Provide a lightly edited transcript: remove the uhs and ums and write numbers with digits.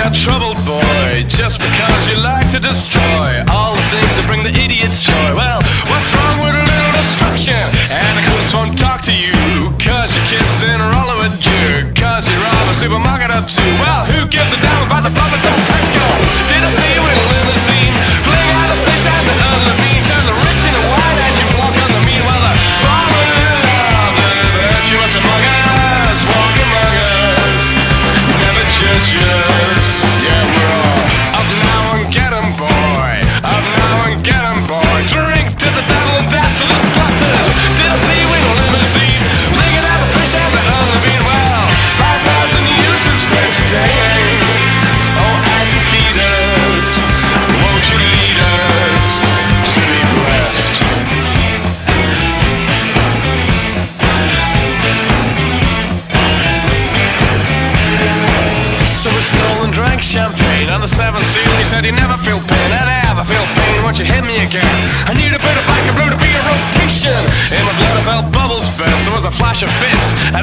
a troubled boy just because you like to destroy all the things that bring the idiot's joy. Well, what's wrong with a little destruction? And the cooks won't talk to you cause your kids in a roller with you, cause you're all the supermarket up to. Well, who gives a damn about the profits on Tesco? Did I see you in a limousine? Fling out the fish and the other mean, turn the rich into wine and you walk on the mean. Well, the falling in love, they're too much among us, walk among us, never judge us. Yeah, we're all up now and get 'em, boy, up now and get 'em, boy. Drink to the devil and death for the doctors. Did I see you in a limousine? Flinging out the fish and the other mean. Well, 5,000 uses for today. Oh, as you feed us, won't you lead us to be blessed? So we stole and drank champagne on the 7th seal. He said you never feel pain, and I ever feel pain once you hit me again. I need a bit of black and blue to be a rotation. In my blood I felt bubbles burst, there was a flash of fist.